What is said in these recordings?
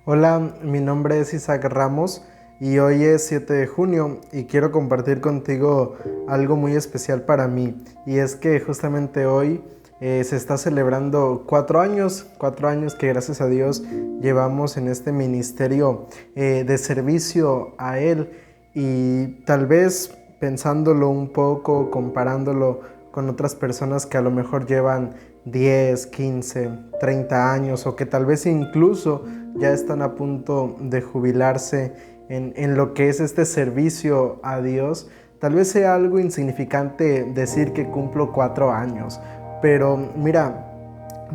Hola, mi nombre es Isaac Ramos y hoy es 7 de junio y quiero compartir contigo algo muy especial para mí, y es que justamente hoy se está celebrando 4 años que gracias a Dios llevamos en este ministerio de servicio a Él. Y tal vez pensándolo un poco, comparándolo con otras personas que a lo mejor llevan 10, 15, 30 años o que tal vez incluso ya están a punto de jubilarse en lo que es este servicio a Dios, tal vez sea algo insignificante decir que cumplo 4 años, pero mira,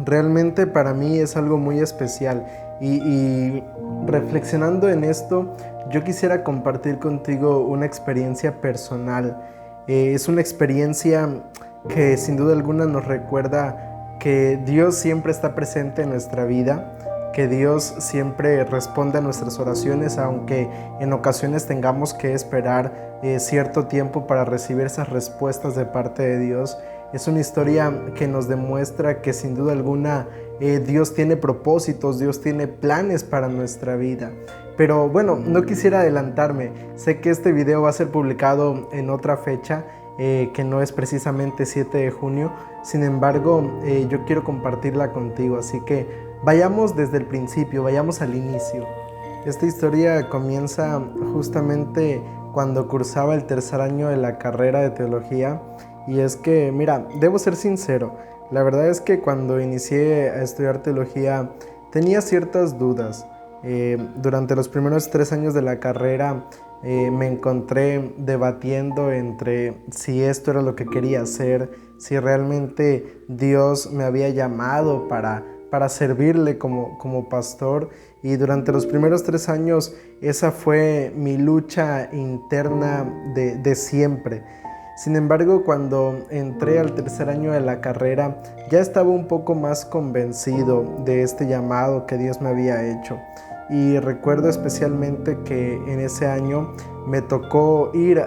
realmente para mí es algo muy especial y reflexionando en esto, yo quisiera compartir contigo una experiencia personal. Es una experiencia que sin duda alguna nos recuerda que Dios siempre está presente en nuestra vida, que Dios siempre responde a nuestras oraciones, aunque en ocasiones tengamos que esperar cierto tiempo para recibir esas respuestas de parte de Dios. Es una historia que nos demuestra que sin duda alguna Dios tiene propósitos, Dios tiene planes para nuestra vida. Pero bueno, no quisiera adelantarme. Sé que este video va a ser publicado en otra fecha, que no es precisamente 7 de junio. Sin embargo, yo quiero compartirla contigo. Así que vayamos desde el principio, vayamos al inicio. Esta historia comienza justamente cuando cursaba el tercer año de la carrera de teología. Y es que, mira, debo ser sincero, la verdad es que cuando inicié a estudiar teología tenía ciertas dudas. Durante los primeros 3 años de la carrera me encontré debatiendo entre si esto era lo que quería hacer, si realmente Dios me había llamado para servirle como pastor. Y durante los primeros 3 años esa fue mi lucha interna de siempre. Sin embargo, cuando entré al tercer año de la carrera, ya estaba un poco más convencido de este llamado que Dios me había hecho. Y recuerdo especialmente que en ese año me tocó ir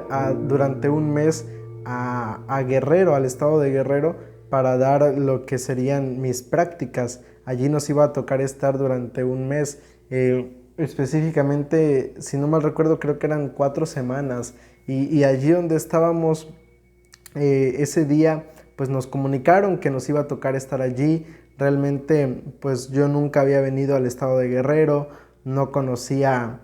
durante un mes a Guerrero, al estado de Guerrero, para dar lo que serían mis prácticas. Allí nos iba a tocar estar durante un mes. Específicamente, si no mal recuerdo, creo que eran 4 semanas. Y allí donde estábamos ese día, pues nos comunicaron que nos iba a tocar estar allí. Realmente, pues yo nunca había venido al estado de Guerrero, no conocía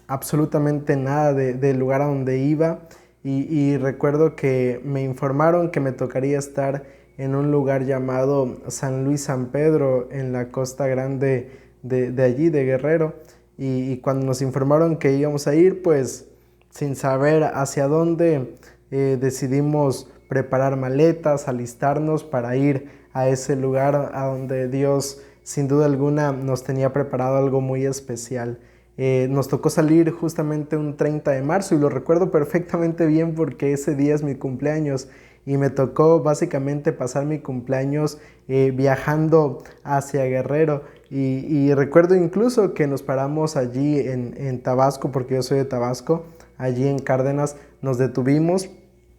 absolutamente nada del lugar a donde iba. Y recuerdo que me informaron que me tocaría estar en un lugar llamado San Luis San Pedro, en la Costa Grande de allí, de Guerrero. Y cuando nos informaron que íbamos a ir, pues sin saber hacia dónde, decidimos preparar maletas, alistarnos para ir a ese lugar a donde Dios sin duda alguna nos tenía preparado algo muy especial. Nos tocó salir justamente un 30 de marzo y lo recuerdo perfectamente bien porque ese día es mi cumpleaños y me tocó básicamente pasar mi cumpleaños viajando hacia Guerrero. Y recuerdo incluso que nos paramos allí en Tabasco, porque yo soy de Tabasco, allí en Cárdenas nos detuvimos.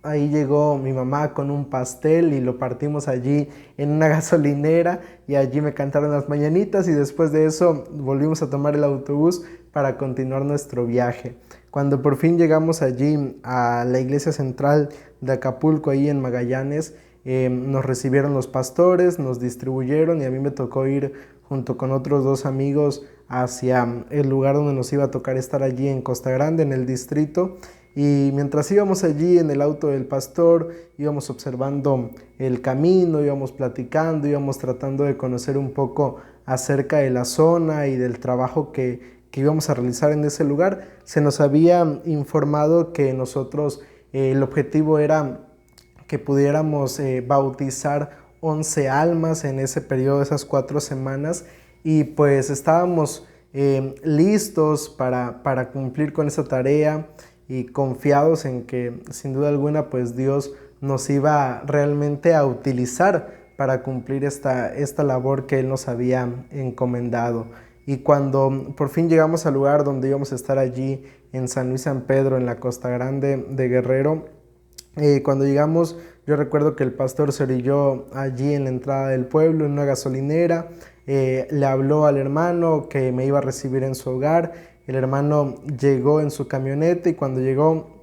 Ahí llegó mi mamá con un pastel y lo partimos allí en una gasolinera y allí me cantaron las mañanitas y después de eso volvimos a tomar el autobús para continuar nuestro viaje. Cuando por fin llegamos allí a la iglesia central de Acapulco, ahí en Magallanes, nos recibieron los pastores, nos distribuyeron y a mí me tocó ir junto con otros dos amigos hacia el lugar donde nos iba a tocar estar allí en Costa Grande, en el distrito. Y mientras íbamos allí en el auto del pastor, íbamos observando el camino, íbamos platicando, íbamos tratando de conocer un poco acerca de la zona y del trabajo que íbamos a realizar en ese lugar. Se nos había informado que nosotros, el objetivo era que pudiéramos bautizar 11 almas en ese periodo, esas 4 semanas, y pues estábamos listos para cumplir con esa tarea y confiados en que sin duda alguna pues Dios nos iba realmente a utilizar para cumplir esta labor que Él nos había encomendado. Y cuando por fin llegamos al lugar donde íbamos a estar allí en San Luis San Pedro, en la Costa Grande de Guerrero, cuando llegamos, yo recuerdo que el pastor se orilló allí en la entrada del pueblo, en una gasolinera. le habló al hermano que me iba a recibir en su hogar. El hermano llegó en su camioneta y cuando llegó,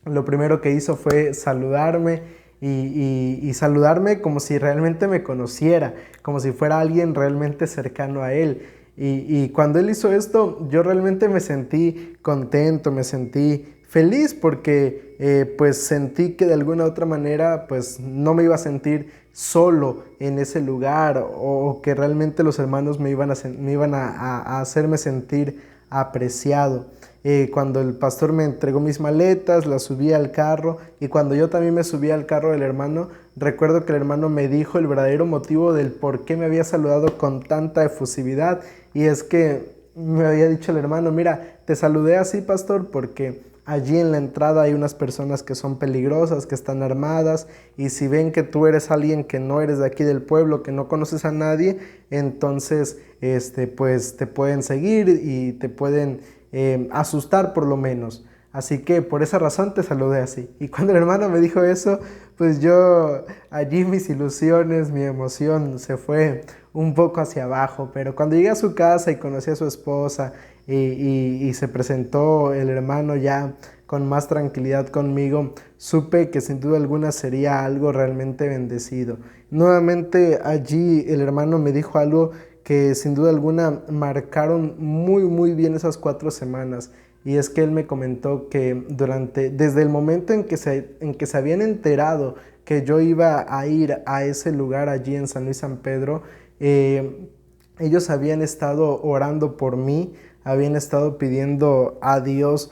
lo primero que hizo fue saludarme y saludarme como si realmente me conociera, como si fuera alguien realmente cercano a él. Y cuando él hizo esto, yo realmente me sentí contento, me sentí feliz porque pues sentí que de alguna u otra manera pues no me iba a sentir solo en ese lugar o que realmente los hermanos me iban a hacerme sentir apreciado. Cuando el pastor me entregó mis maletas, las subí al carro y cuando yo también me subí al carro del hermano, recuerdo que el hermano me dijo el verdadero motivo del por qué me había saludado con tanta efusividad y es que me había dicho el hermano, mira, te saludé así, pastor, porque allí en la entrada hay unas personas que son peligrosas, que están armadas y si ven que tú eres alguien que no eres de aquí del pueblo, que no conoces a nadie, entonces pues te pueden seguir y te pueden asustar por lo menos. Así que por esa razón te saludé así. Y cuando el hermano me dijo eso, pues yo allí mis ilusiones, mi emoción se fue un poco hacia abajo. Pero cuando llegué a su casa y conocí a su esposa y se presentó el hermano ya con más tranquilidad conmigo, supe que sin duda alguna sería algo realmente bendecido. Nuevamente allí el hermano me dijo algo que sin duda alguna marcaron muy bien esas 4 semanas. Y es que él me comentó que desde el momento en que se habían enterado que yo iba a ir a ese lugar allí en San Luis San Pedro, ellos habían estado orando por mí, habían estado pidiendo a Dios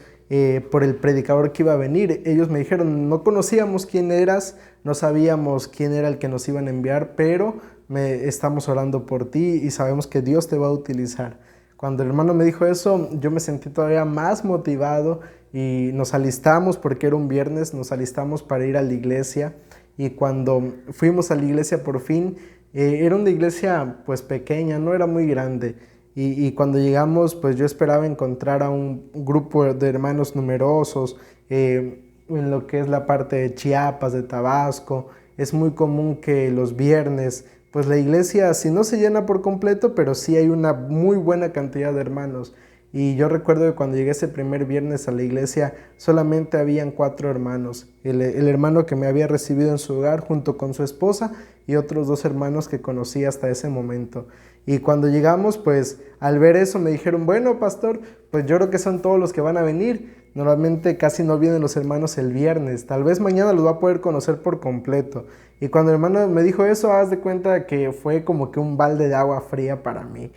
por el predicador que iba a venir. Ellos me dijeron, no conocíamos quién eras, no sabíamos quién era el que nos iban a enviar, pero estamos orando por ti y sabemos que Dios te va a utilizar. Cuando el hermano me dijo eso, yo me sentí todavía más motivado y nos alistamos, porque era un viernes, nos alistamos para ir a la iglesia. Y cuando fuimos a la iglesia por fin, era una iglesia pues pequeña, no era muy grande. Y cuando llegamos, pues yo esperaba encontrar a un grupo de hermanos numerosos, en lo que es la parte de Chiapas, de Tabasco. Es muy común que los viernes pues la iglesia, si no se llena por completo, pero sí hay una muy buena cantidad de hermanos. Y yo recuerdo que cuando llegué ese primer viernes a la iglesia, solamente habían 4 hermanos. El hermano que me había recibido en su hogar junto con su esposa y otros 2 hermanos que conocí hasta ese momento. Y cuando llegamos, pues al ver eso me dijeron, bueno, pastor, pues yo creo que son todos los que van a venir. Normalmente casi no vienen los hermanos el viernes, tal vez mañana los va a poder conocer por completo. Y cuando el hermano me dijo eso, haz de cuenta que fue como que un balde de agua fría para mí.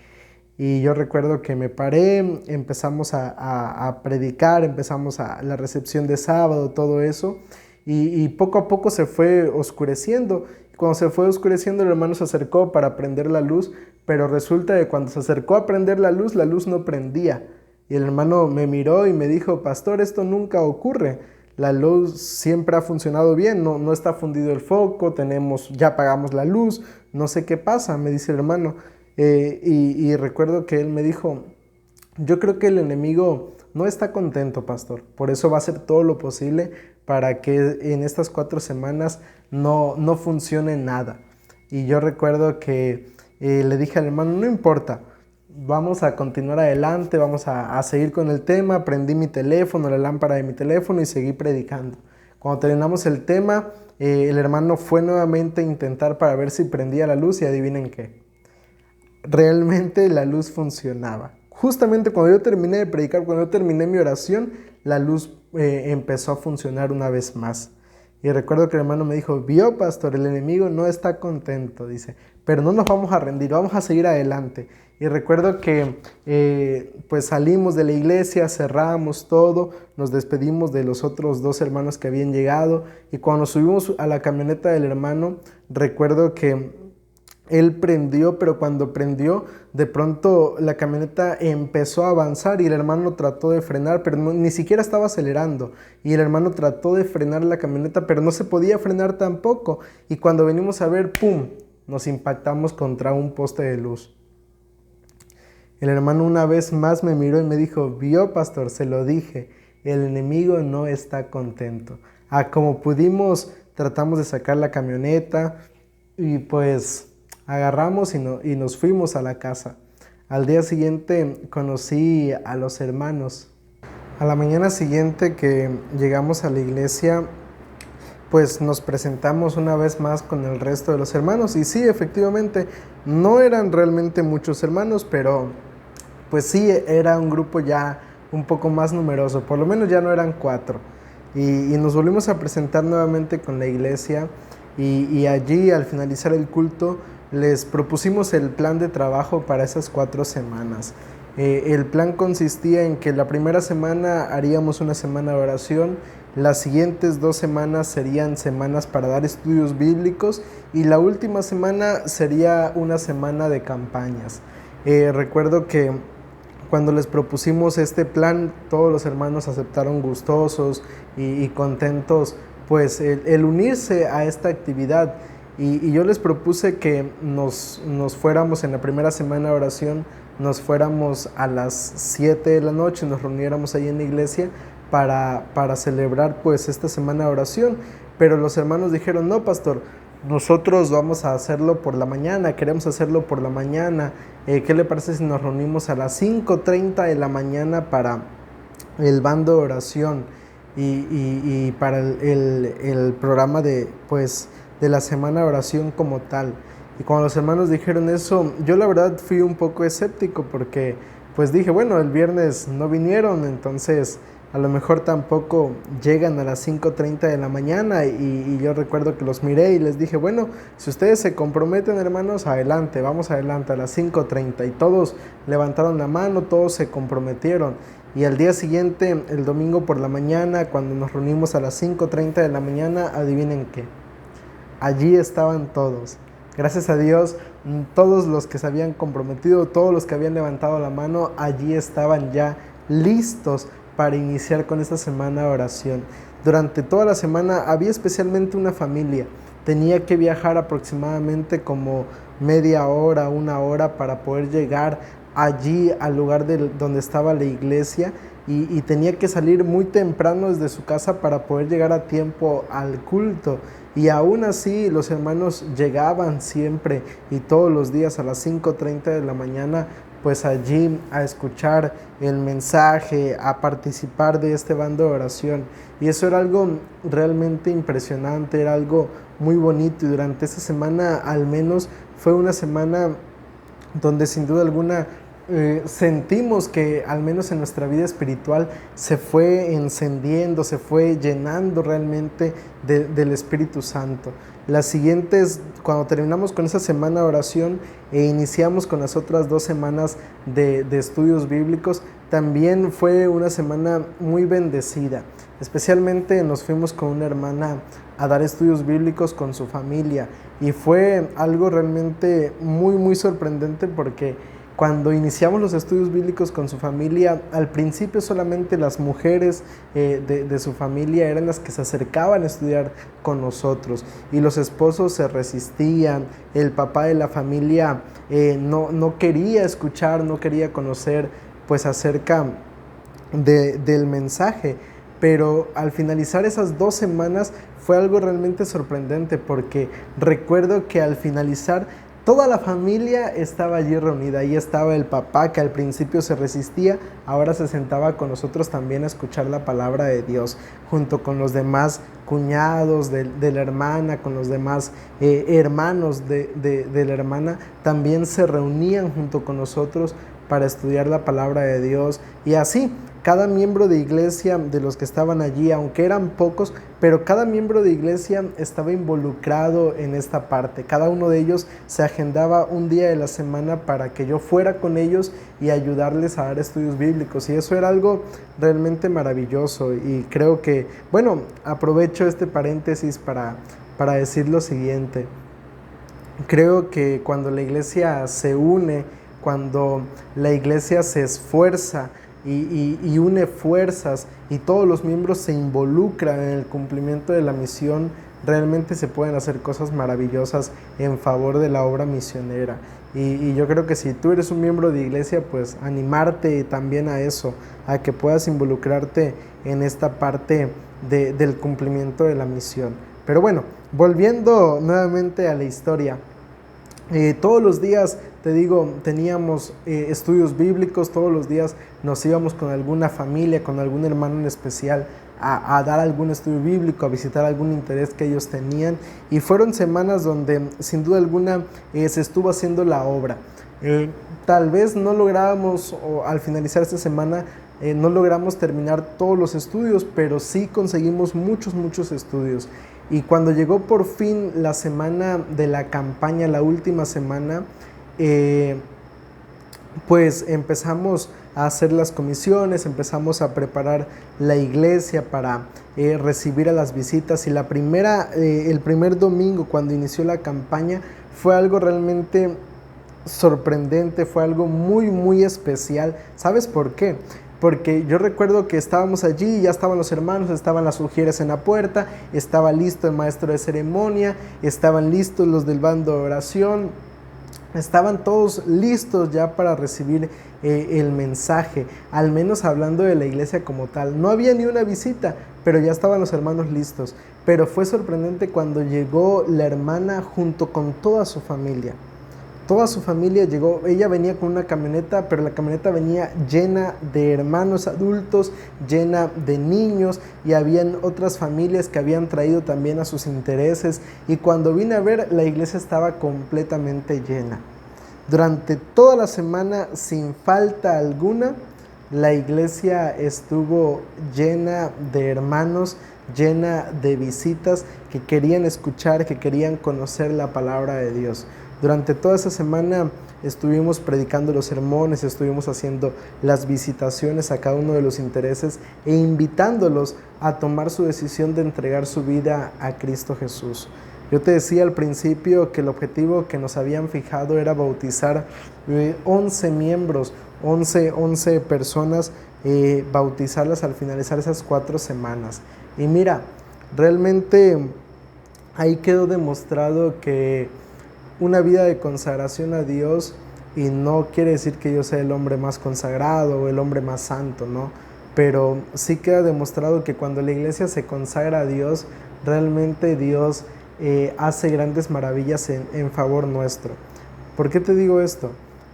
Y yo recuerdo que me paré, empezamos a predicar, empezamos a la recepción de sábado, todo eso. Y poco a poco se fue oscureciendo. Cuando se fue oscureciendo, el hermano se acercó para prender la luz, pero resulta que cuando se acercó a prender la luz no prendía. Y el hermano me miró y me dijo, pastor, esto nunca ocurre. La luz siempre ha funcionado bien, no está fundido el foco, ya apagamos la luz, no sé qué pasa, me dice el hermano. Y recuerdo que él me dijo, yo creo que el enemigo no está contento, pastor, por eso va a hacer todo lo posible para que en estas 4 semanas no funcione nada. Y yo recuerdo que le dije al hermano, no importa, vamos a continuar adelante, vamos a seguir con el tema. Prendí mi teléfono, la lámpara de mi teléfono y seguí predicando. Cuando terminamos el tema, el hermano fue nuevamente a intentar para ver si prendía la luz y adivinen qué. Realmente la luz funcionaba. Justamente cuando yo terminé de predicar, cuando yo terminé mi oración, la luz empezó a funcionar una vez más. Y recuerdo que el hermano me dijo, vio, pastor, el enemigo no está contento, dice, pero no nos vamos a rendir, vamos a seguir adelante. Y recuerdo que pues salimos de la iglesia, cerramos todo, nos despedimos de los otros 2 hermanos que habían llegado y cuando subimos a la camioneta del hermano, recuerdo que él prendió, pero cuando prendió, de pronto la camioneta empezó a avanzar y el hermano trató de frenar, pero ni siquiera estaba acelerando. Y el hermano trató de frenar la camioneta, pero no se podía frenar tampoco. Y cuando venimos a ver, ¡pum!, nos impactamos contra un poste de luz. El hermano una vez más me miró y me dijo, vio, pastor, se lo dije, el enemigo no está contento. Como pudimos, tratamos de sacar la camioneta y pues agarramos y nos fuimos a la casa. Al día siguiente conocí a los hermanos. A la mañana siguiente que llegamos a la iglesia, pues nos presentamos una vez más con el resto de los hermanos. Y sí, efectivamente, no eran realmente muchos hermanos, pero pues sí, era un grupo ya un poco más numeroso. Por lo menos ya no eran 4. Y nos volvimos a presentar nuevamente con la iglesia. Y allí, al finalizar el culto, les propusimos el plan de trabajo para esas 4 semanas. El plan consistía en que la primera semana haríamos una semana de oración, las siguientes 2 semanas serían semanas para dar estudios bíblicos y la última semana sería una semana de campañas. Recuerdo que cuando les propusimos este plan, todos los hermanos aceptaron gustosos y contentos pues el unirse a esta actividad. Y yo les propuse que nos fuéramos en la primera semana de oración, nos fuéramos a las 7 de la noche, nos reuniéramos ahí en la iglesia para celebrar pues esta semana de oración. Pero los hermanos dijeron, no, pastor, nosotros vamos a hacerlo por la mañana, queremos hacerlo por la mañana. ¿Qué le parece si nos reunimos a las 5:30 de la mañana para el bando de oración y para el programa de la semana de oración como tal? Y cuando los hermanos dijeron eso, yo la verdad fui un poco escéptico porque pues dije, bueno, el viernes no vinieron, entonces a lo mejor tampoco llegan a las 5:30 de la mañana y yo recuerdo que los miré y les dije, bueno, si ustedes se comprometen, hermanos, adelante, vamos adelante a las 5:30, y todos levantaron la mano, todos se comprometieron. Y al día siguiente, el domingo por la mañana, cuando nos reunimos a las 5:30 de la mañana, adivinen qué, allí estaban todos. Gracias a Dios, todos los que se habían comprometido, todos los que habían levantado la mano, allí estaban ya listos para iniciar con esta semana de oración. Durante toda la semana había especialmente una familia. Tenía que viajar aproximadamente como media hora, 1 hora para poder llegar allí al lugar donde estaba la iglesia y tenía que salir muy temprano desde su casa para poder llegar a tiempo al culto. Y aún así los hermanos llegaban siempre y todos los días a las 5:30 de la mañana, pues allí a escuchar el mensaje, a participar de este bando de oración. Y eso era algo realmente impresionante, era algo muy bonito. Y durante esta semana al menos fue una semana donde sin duda alguna sentimos que al menos en nuestra vida espiritual se fue encendiendo, se fue llenando realmente del Espíritu Santo. Las siguientes, cuando terminamos con esa semana de oración e iniciamos con las otras 2 semanas de estudios bíblicos, también fue una semana muy bendecida. Especialmente nos fuimos con una hermana a dar estudios bíblicos con su familia y fue algo realmente muy sorprendente porque cuando iniciamos los estudios bíblicos con su familia, al principio solamente las mujeres de su familia eran las que se acercaban a estudiar con nosotros y los esposos se resistían, el papá de la familia no quería escuchar, no quería conocer pues acerca del mensaje. Pero al finalizar esas 2 semanas fue algo realmente sorprendente porque recuerdo que al finalizar toda la familia estaba allí reunida. Ahí estaba el papá que al principio se resistía, ahora se sentaba con nosotros también a escuchar la palabra de Dios, junto con los demás cuñados de la hermana, con los demás hermanos de la hermana, también se reunían junto con nosotros para estudiar la palabra de Dios. Y así, cada miembro de iglesia de los que estaban allí, aunque eran pocos, pero cada miembro de iglesia estaba involucrado en esta parte. Cada uno de ellos se agendaba un día de la semana para que yo fuera con ellos y ayudarles a dar estudios bíblicos. Y eso era algo realmente maravilloso. Y creo que, bueno, aprovecho este paréntesis para decir lo siguiente. Creo que cuando la iglesia se une, cuando la iglesia se esfuerza y une fuerzas y todos los miembros se involucran en el cumplimiento de la misión, realmente se pueden hacer cosas maravillosas en favor de la obra misionera. Y yo creo que si tú eres un miembro de iglesia, pues animarte también a eso, a que puedas involucrarte en esta parte del cumplimiento de la misión. Pero bueno, volviendo nuevamente a la historia. Todos los días, te digo, teníamos estudios bíblicos, todos los días nos íbamos con alguna familia, con algún hermano en especial a dar algún estudio bíblico, a visitar algún interés que ellos tenían, y fueron semanas donde sin duda alguna se estuvo haciendo la obra. Tal vez no lográbamos, o al finalizar esta semana, no logramos terminar todos los estudios, pero sí conseguimos muchos estudios. Y cuando llegó por fin la semana de la campaña, la última semana, pues empezamos a hacer las comisiones, empezamos a preparar la iglesia para recibir a las visitas. Y el primer domingo, cuando inició la campaña, fue algo realmente sorprendente, fue algo muy especial. ¿Sabes por qué? Porque yo recuerdo que estábamos allí, ya estaban los hermanos, estaban las ujieres en la puerta, estaba listo el maestro de ceremonia, estaban listos los del bando de oración, estaban todos listos ya para recibir el mensaje, al menos hablando de la iglesia como tal. No había ni una visita, pero ya estaban los hermanos listos. Pero fue sorprendente cuando llegó la hermana junto con toda su familia. Toda su familia llegó, ella venía con una camioneta, pero la camioneta venía llena de hermanos adultos, llena de niños, y habían otras familias que habían traído también a sus intereses, y cuando vine a ver, la iglesia estaba completamente llena. Durante toda la semana, sin falta alguna, la iglesia estuvo llena de hermanos, llena de visitas que querían escuchar, que querían conocer la palabra de Dios. Durante toda esa semana estuvimos predicando los sermones, estuvimos haciendo las visitaciones a cada uno de los intereses e invitándolos a tomar su decisión de entregar su vida a Cristo Jesús. Yo te decía al principio que el objetivo que nos habían fijado era bautizar 11 miembros, 11 personas, bautizarlas al finalizar esas 4 semanas. Y mira, realmente ahí quedó demostrado que una vida de consagración a Dios, y no quiere decir que yo sea el hombre más consagrado o el hombre más santo, ¿no? Pero sí queda demostrado que cuando la iglesia se consagra a Dios, realmente Dios hace grandes maravillas en favor nuestro. ¿Por qué te digo esto?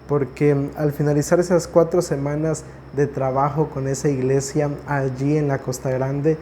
Porque al finalizar esas 4 semanas de trabajo con esa iglesia allí en la Costa Grande,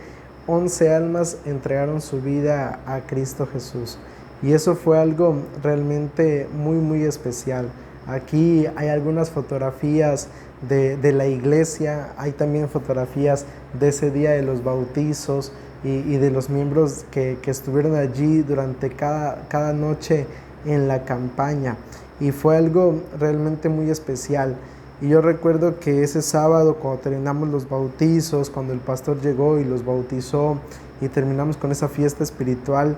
11 almas entregaron su vida a Cristo Jesús. Y eso fue algo realmente muy especial. Aquí hay algunas fotografías de la iglesia, hay también fotografías de ese día de los bautizos y de los miembros que estuvieron allí durante cada noche en la campaña. Y fue algo realmente muy especial. Y yo recuerdo que ese sábado, cuando terminamos los bautizos, cuando el pastor llegó y los bautizó y terminamos con esa fiesta espiritual,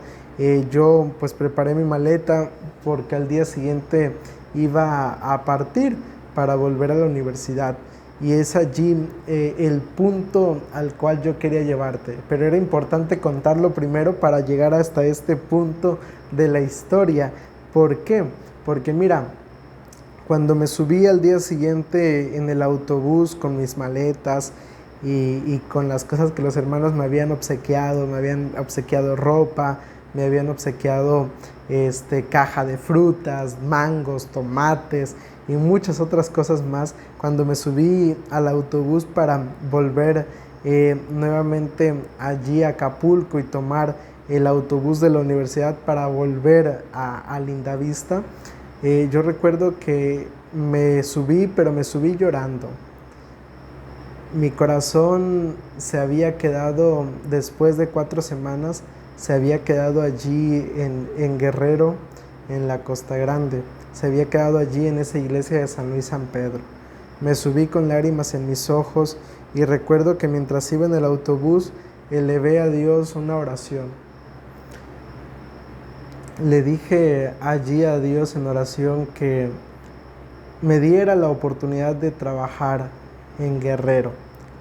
yo pues preparé mi maleta porque al día siguiente iba a partir para volver a la universidad. Y es allí el punto al cual yo quería llevarte. Pero era importante contarlo primero para llegar hasta este punto de la historia. ¿Por qué? Porque mira, cuando me subí al día siguiente en el autobús con mis maletas y con las cosas que los hermanos me habían obsequiado ropa, me habían obsequiado caja de frutas, mangos, tomates y muchas otras cosas más. Cuando me subí al autobús para volver nuevamente allí a Acapulco y tomar el autobús de la universidad para volver a Lindavista, yo recuerdo que me subí, pero me subí llorando. Mi corazón se había quedado, después de 4 semanas, se había quedado allí en Guerrero, en la Costa Grande. Se había quedado allí en esa iglesia de San Luis San Pedro. Me subí con lágrimas en mis ojos y recuerdo que mientras iba en el autobús, elevé a Dios una oración. Le dije allí a Dios en oración que me diera la oportunidad de trabajar en Guerrero,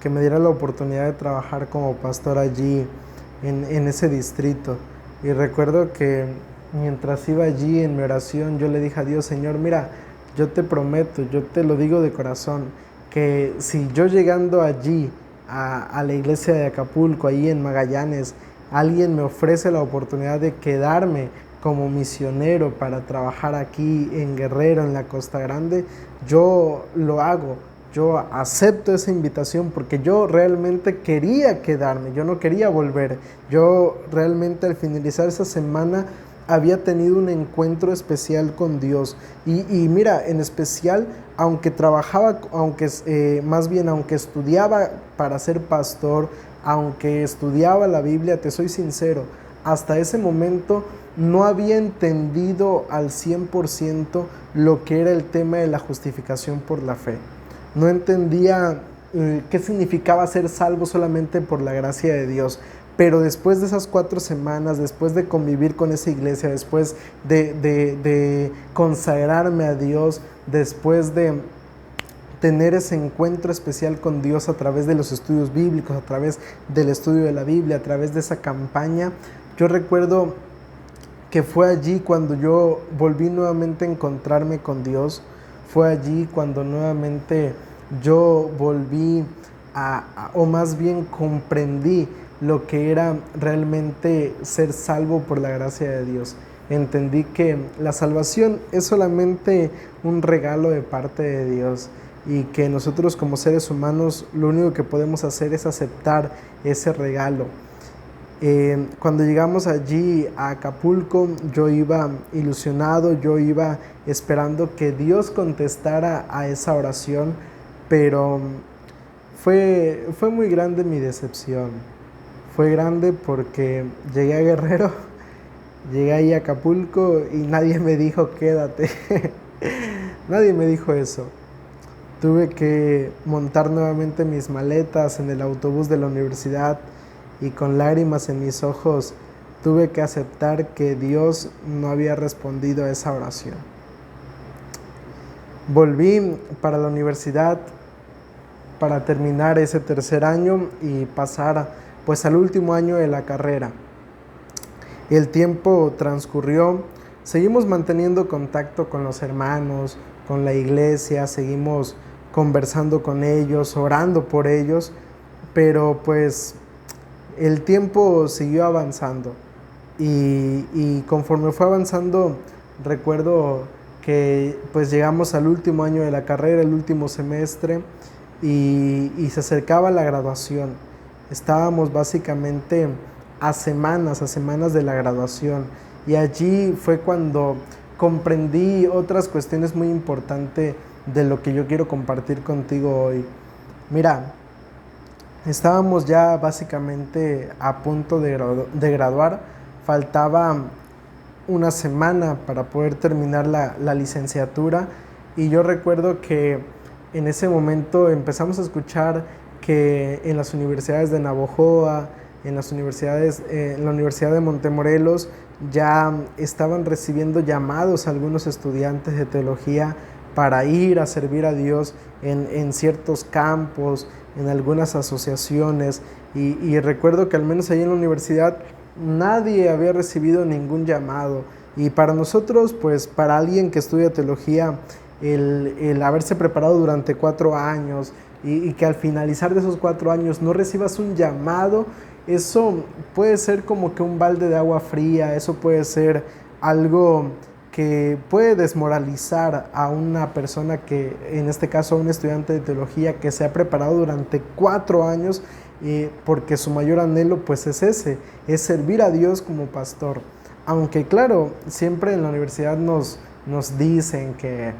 que me diera la oportunidad de trabajar como pastor allí en ese distrito. Y recuerdo que mientras iba allí en mi oración, yo le dije a Dios: Señor, mira, yo te prometo, yo te lo digo de corazón, que si yo llegando allí a la iglesia de Acapulco, ahí en Magallanes, alguien me ofrece la oportunidad de quedarme como misionero para trabajar aquí en Guerrero, en la Costa Grande, yo lo hago. Yo acepto esa invitación porque yo realmente quería quedarme, yo no quería volver. Yo realmente al finalizar esa semana había tenido un encuentro especial con Dios. Y mira, en especial, aunque trabajaba, aunque estudiaba para ser pastor, aunque estudiaba la Biblia, te soy sincero, hasta ese momento no había entendido al 100% lo que era el tema de la justificación por la fe. No entendía qué significaba ser salvo solamente por la gracia de Dios. Pero después de esas 4 semanas, después de convivir con esa iglesia, después de consagrarme a Dios, después de tener ese encuentro especial con Dios a través de los estudios bíblicos, a través del estudio de la Biblia, a través de esa campaña, yo recuerdo que fue allí cuando yo volví nuevamente a encontrarme con Dios. Fue allí cuando nuevamente yo volví o más bien comprendí lo que era realmente ser salvo por la gracia de Dios. Entendí que la salvación es solamente un regalo de parte de Dios y que nosotros como seres humanos lo único que podemos hacer es aceptar ese regalo. Cuando llegamos allí a Acapulco, yo iba ilusionado, yo iba esperando que Dios contestara a esa oración, pero fue muy grande mi decepción. Fue grande porque llegué a Guerrero, llegué ahí a Acapulco y nadie me dijo quédate. Nadie me dijo eso. Tuve que montar nuevamente mis maletas en el autobús de la universidad y con lágrimas en mis ojos tuve que aceptar que Dios no había respondido a esa oración. Volví para la universidad para terminar ese tercer año y pasar pues al último año de la carrera. El tiempo transcurrió, seguimos manteniendo contacto con los hermanos, con la iglesia, seguimos conversando con ellos, orando por ellos, pero pues el tiempo siguió avanzando y conforme fue avanzando recuerdo que pues llegamos al último año de la carrera, el último semestre y se acercaba la graduación. Estábamos básicamente a semanas de la graduación y allí fue cuando comprendí otras cuestiones muy importantes de lo que yo quiero compartir contigo hoy. Mira, estábamos ya básicamente a punto de graduar, faltaba una semana para poder terminar la licenciatura y yo recuerdo que en ese momento empezamos a escuchar que en las universidades de Navojoa, en la Universidad de Montemorelos ya estaban recibiendo llamados a algunos estudiantes de teología para ir a servir a Dios en ciertos campos, en algunas asociaciones y recuerdo que al menos ahí en la universidad nadie había recibido ningún llamado y para nosotros, pues para alguien que estudia teología, el haberse preparado durante 4 años y que al finalizar de esos 4 años no recibas un llamado, eso puede ser como que un balde de agua fría, eso puede ser algo que puede desmoralizar a una persona que, en este caso a un estudiante de teología que se ha preparado durante 4 años, porque su mayor anhelo pues es ese, es servir a Dios como pastor. Aunque claro, siempre en la universidad nos dicen que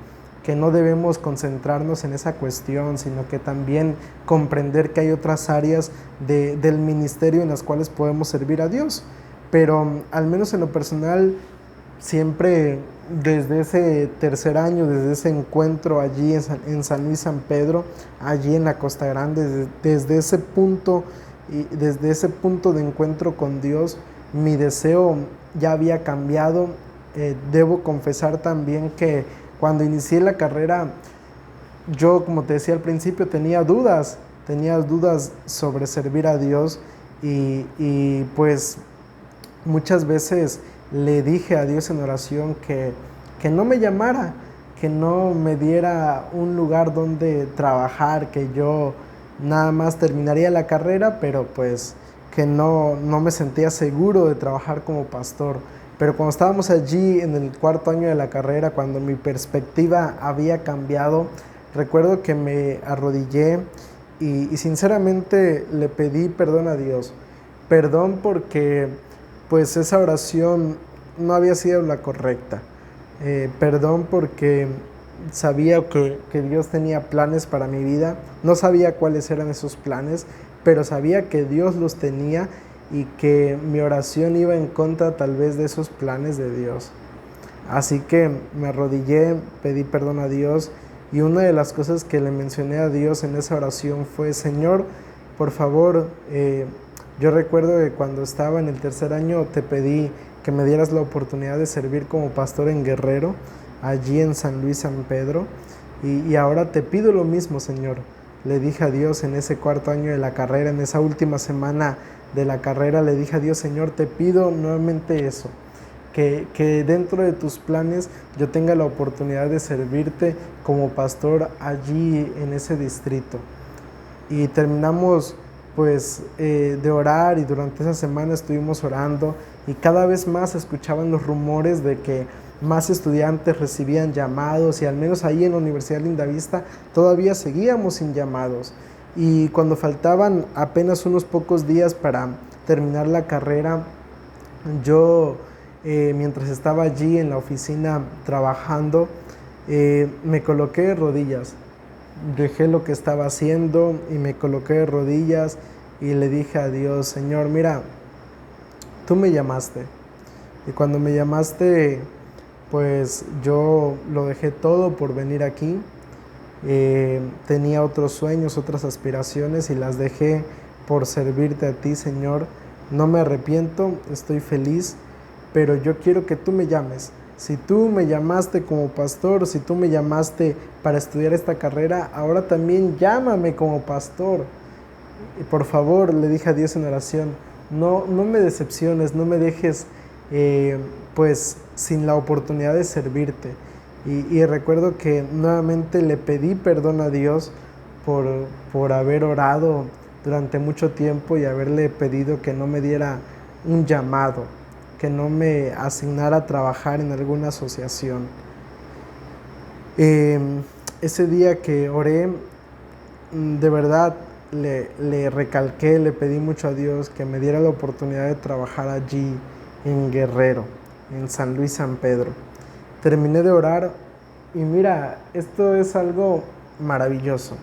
no debemos concentrarnos en esa cuestión, sino que también comprender que hay otras áreas del ministerio en las cuales podemos servir a Dios. Pero al menos en lo personal, siempre desde ese tercer año, desde ese encuentro allí en San Luis San Pedro, allí en la Costa Grande, desde ese punto de encuentro con Dios, mi deseo ya había cambiado. Debo confesar también que cuando inicié la carrera, yo, como te decía al principio, tenía dudas sobre servir a Dios y pues muchas veces le dije a Dios en oración que no me llamara, que no me diera un lugar donde trabajar, que yo nada más terminaría la carrera, pero pues que no me sentía seguro de trabajar como pastor. Pero cuando estábamos allí en el cuarto año de la carrera, cuando mi perspectiva había cambiado, recuerdo que me arrodillé y sinceramente le pedí perdón a Dios. Perdón porque pues esa oración no había sido la correcta. Perdón porque sabía que Dios tenía planes para mi vida. No sabía cuáles eran esos planes, pero sabía que Dios los tenía y que mi oración iba en contra tal vez de esos planes de Dios. Así que me arrodillé, pedí perdón a Dios y una de las cosas que le mencioné a Dios en esa oración fue: Señor, por favor, yo recuerdo que cuando estaba en el tercer año te pedí que me dieras la oportunidad de servir como pastor en Guerrero, allí en San Luis San Pedro, y ahora te pido lo mismo, Señor. Le dije a Dios en ese cuarto año de la carrera, en esa última semana de la carrera, le dije a Dios: Señor, te pido nuevamente eso, que dentro de tus planes yo tenga la oportunidad de servirte como pastor allí en ese distrito. Y terminamos pues de orar, y durante esa semana estuvimos orando y cada vez más se escuchaban los rumores de que más estudiantes recibían llamados, y al menos ahí en la Universidad Lindavista todavía seguíamos sin llamados. Y cuando faltaban apenas unos pocos días para terminar la carrera, yo mientras estaba allí en la oficina trabajando, me coloqué de rodillas. Dejé lo que estaba haciendo y me coloqué de rodillas y le dije a Dios: Señor, mira, tú me llamaste. Y cuando me llamaste, pues yo lo dejé todo por venir aquí. Tenía otros sueños, otras aspiraciones, y las dejé por servirte a ti, Señor. No me arrepiento, estoy feliz, pero yo quiero que tú me llames. Si tú me llamaste como pastor, si tú me llamaste para estudiar esta carrera, ahora también llámame como pastor. Y por favor, le dije a Dios en oración, no me decepciones, no me dejes pues sin la oportunidad de servirte. Y recuerdo que nuevamente le pedí perdón a Dios por haber orado durante mucho tiempo y haberle pedido que no me diera un llamado, que no me asignara a trabajar en alguna asociación. Ese día que oré, de verdad le recalqué, le pedí mucho a Dios que me diera la oportunidad de trabajar allí en Guerrero, en San Luis San Pedro. Terminé de orar y mira, esto es algo maravilloso.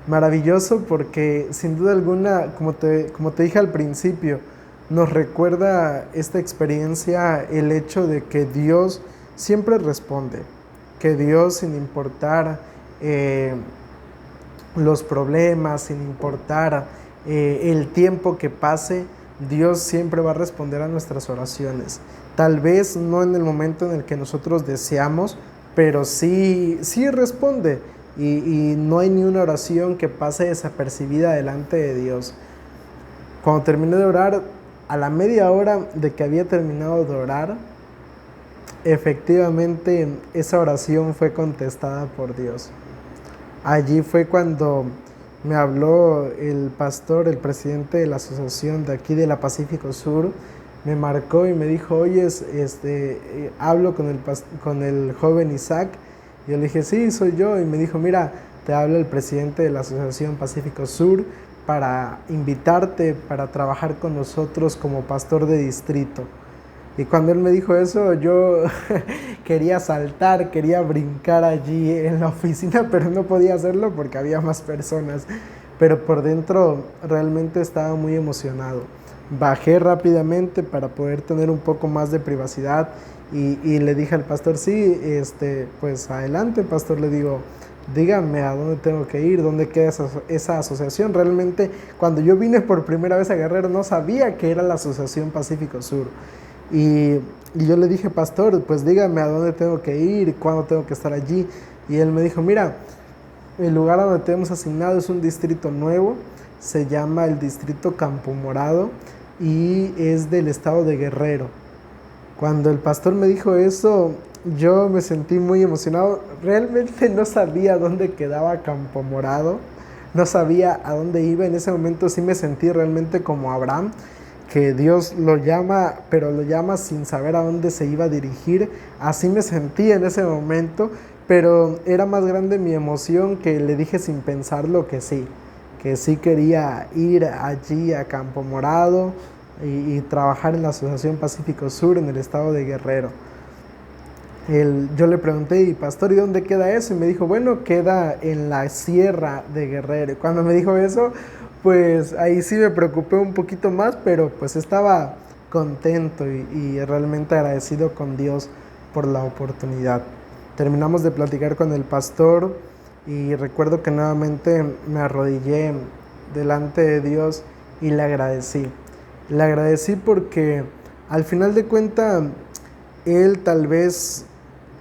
Maravilloso porque sin duda alguna, como te dije al principio, nos recuerda esta experiencia el hecho de que Dios siempre responde, que Dios, sin importar los problemas, sin importar el tiempo que pase, Dios siempre va a responder a nuestras oraciones. Tal vez no en el momento en el que nosotros deseamos, pero sí responde, y no hay ni una oración que pase desapercibida delante de Dios. Cuando terminé de orar, a la media hora de que había terminado de orar, efectivamente esa oración fue contestada por Dios. Allí fue cuando me habló el pastor, el presidente de la asociación de aquí de la Pacífico Sur. Me marcó y me dijo: oye, hablo con el joven Isaac. Y yo le dije: sí, soy yo. Y me dijo: mira, te habla el presidente de la asociación Pacífico Sur para invitarte para trabajar con nosotros como pastor de distrito. Y cuando él me dijo eso, yo quería saltar, quería brincar allí en la oficina, pero no podía hacerlo porque había más personas. Pero por dentro realmente estaba muy emocionado. Bajé rápidamente para poder tener un poco más de privacidad y le dije al pastor: sí, pues adelante, pastor. Le digo: dígame a dónde tengo que ir, dónde queda esa asociación. Realmente, cuando yo vine por primera vez a Guerrero, no sabía que era la Asociación Pacífico Sur. Y yo le dije: pastor, pues dígame a dónde tengo que ir, cuándo tengo que estar allí. Y él me dijo: mira, el lugar a donde te hemos asignado es un distrito nuevo, se llama el distrito Campo Morado y es del estado de Guerrero. Cuando el pastor me dijo eso, yo me sentí muy emocionado. Realmente no sabía dónde quedaba Campo Morado, no sabía a dónde iba. En ese momento sí me sentí realmente como Abraham, que Dios lo llama, pero lo llama sin saber a dónde se iba a dirigir. Así me sentí en ese momento, pero era más grande mi emoción que le dije sin pensarlo que sí quería ir allí a Campo Morado y trabajar en la Asociación Pacífico Sur en el estado de Guerrero. Yo le pregunté, y pastor, ¿y dónde queda eso? Y me dijo, bueno, queda en la sierra de Guerrero. Y cuando me dijo eso, pues ahí sí me preocupé un poquito más, pero pues estaba contento y realmente agradecido con Dios por la oportunidad. Terminamos de platicar con el pastor y recuerdo que nuevamente me arrodillé delante de Dios y le agradecí. Le agradecí porque al final de cuentas Él tal vez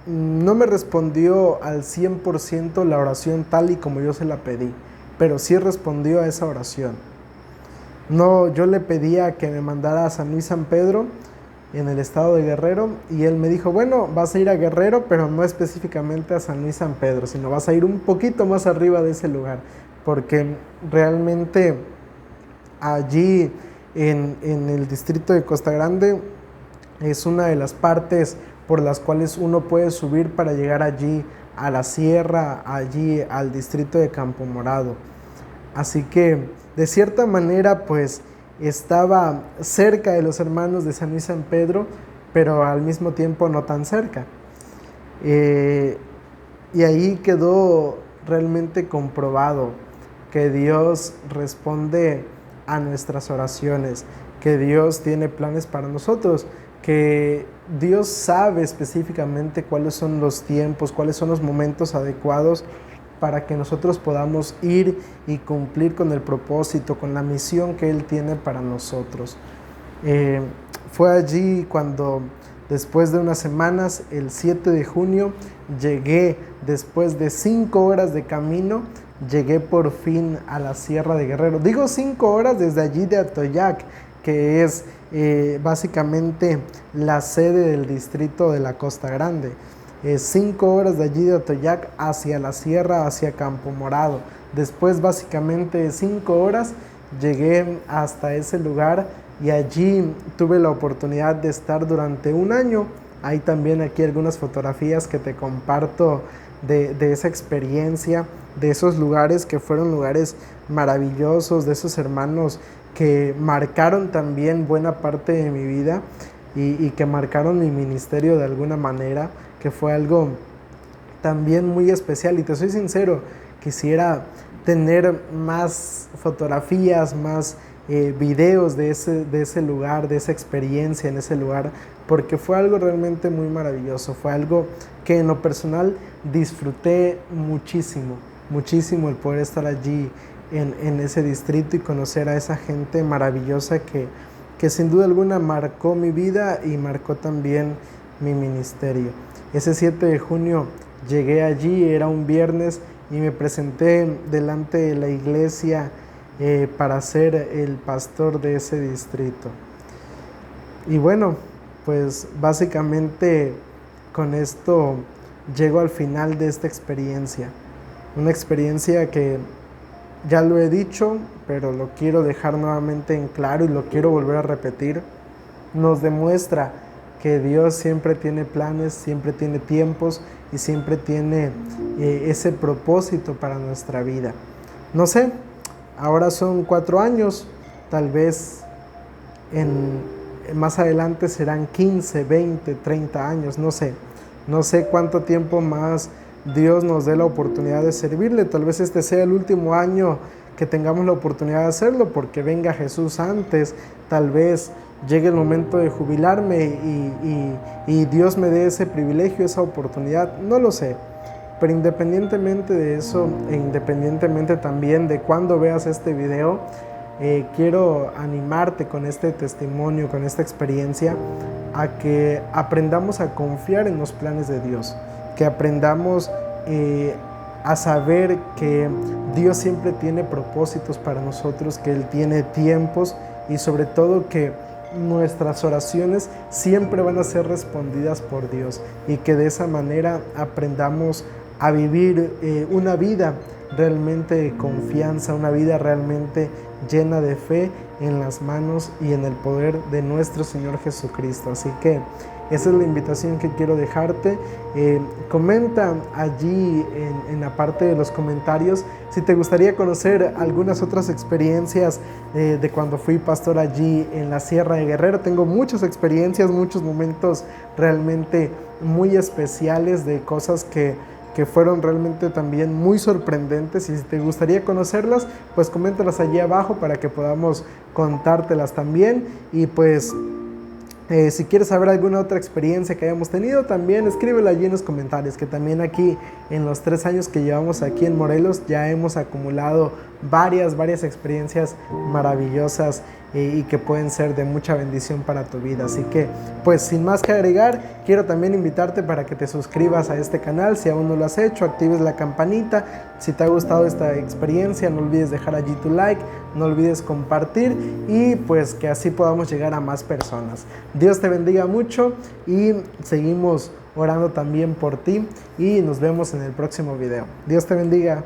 no me respondió al 100% la oración tal y como yo se la pedí, pero sí respondió a esa oración. No, yo le pedía que me mandara a San Luis San Pedro en el estado de Guerrero y él me dijo, bueno, vas a ir a Guerrero, pero no específicamente a San Luis San Pedro, sino vas a ir un poquito más arriba de ese lugar, porque realmente allí en el distrito de Costa Grande es una de las partes por las cuales uno puede subir para llegar allí a la sierra, allí al distrito de Campo Morado. Así que de cierta manera pues estaba cerca de los hermanos de San Luis San Pedro, pero al mismo tiempo no tan cerca. Y ahí quedó realmente comprobado que Dios responde a nuestras oraciones, que Dios tiene planes para nosotros, que Dios sabe específicamente cuáles son los tiempos, cuáles son los momentos adecuados para que nosotros podamos ir y cumplir con el propósito, con la misión que Él tiene para nosotros. Fue allí cuando después de unas semanas, el 7 de junio, llegué, después de 5 horas de camino, llegué por fin a la Sierra de Guerrero. Digo 5 horas desde allí de Atoyac, que es básicamente la sede del distrito de la Costa Grande. 5 horas de allí de Atoyac hacia la sierra, hacia Campo Morado. Después básicamente de 5 horas llegué hasta ese lugar y allí tuve la oportunidad de estar durante un año. Hay también aquí algunas fotografías que te comparto de esa experiencia, de esos lugares que fueron lugares maravillosos, de esos hermanos que marcaron también buena parte de mi vida y que marcaron mi ministerio de alguna manera, que fue algo también muy especial. Y te soy sincero, quisiera tener más fotografías, más videos de ese lugar, de esa experiencia en ese lugar, porque fue algo realmente muy maravilloso, fue algo que en lo personal disfruté muchísimo, muchísimo el poder estar allí en ese distrito y conocer a esa gente maravillosa que sin duda alguna marcó mi vida y marcó también mi ministerio. Ese 7 de junio llegué allí, era un viernes, y me presenté delante de la iglesia para ser el pastor de ese distrito. Y bueno, pues básicamente con esto llego al final de esta experiencia. Una experiencia que ya lo he dicho, pero lo quiero dejar nuevamente en claro y lo quiero volver a repetir. Nos demuestra que Dios siempre tiene planes, siempre tiene tiempos y siempre tiene ese propósito para nuestra vida. No sé, ahora son 4 años, tal vez más adelante serán 15, 20, 30 años, no sé cuánto tiempo más Dios nos dé la oportunidad de servirle. Tal vez este sea el último año que tengamos la oportunidad de hacerlo, porque venga Jesús antes, tal vez llegue el momento de jubilarme y Dios me dé ese privilegio, esa oportunidad, no lo sé. Pero independientemente de eso, e independientemente también de cuando veas este video, quiero animarte con este testimonio, con esta experiencia, a que aprendamos a confiar en los planes de Dios, que aprendamos a saber que Dios siempre tiene propósitos para nosotros, que Él tiene tiempos y sobre todo que nuestras oraciones siempre van a ser respondidas por Dios y que de esa manera aprendamos a vivir una vida realmente de confianza, una vida realmente llena de fe en las manos y en el poder de nuestro Señor Jesucristo. Así que esa es la invitación que quiero dejarte. Comenta allí en la parte de los comentarios si te gustaría conocer algunas otras experiencias de cuando fui pastor allí en la Sierra de Guerrero. Tengo muchas experiencias, muchos momentos realmente muy especiales de cosas que fueron realmente también muy sorprendentes, y si te gustaría conocerlas, pues coméntalas allí abajo para que podamos contártelas también. Y pues si quieres saber alguna otra experiencia que hayamos tenido, también escríbelo allí en los comentarios, que también aquí en los 3 años que llevamos aquí en Morelos ya hemos acumulado varias experiencias maravillosas y que pueden ser de mucha bendición para tu vida. Así que pues sin más que agregar, quiero también invitarte para que te suscribas a este canal si aún no lo has hecho, actives la campanita. Si te ha gustado esta experiencia, no olvides dejar allí tu like, no olvides compartir, y pues que así podamos llegar a más personas. Dios te bendiga mucho y seguimos orando también por ti, y nos vemos en el próximo video. Dios te bendiga.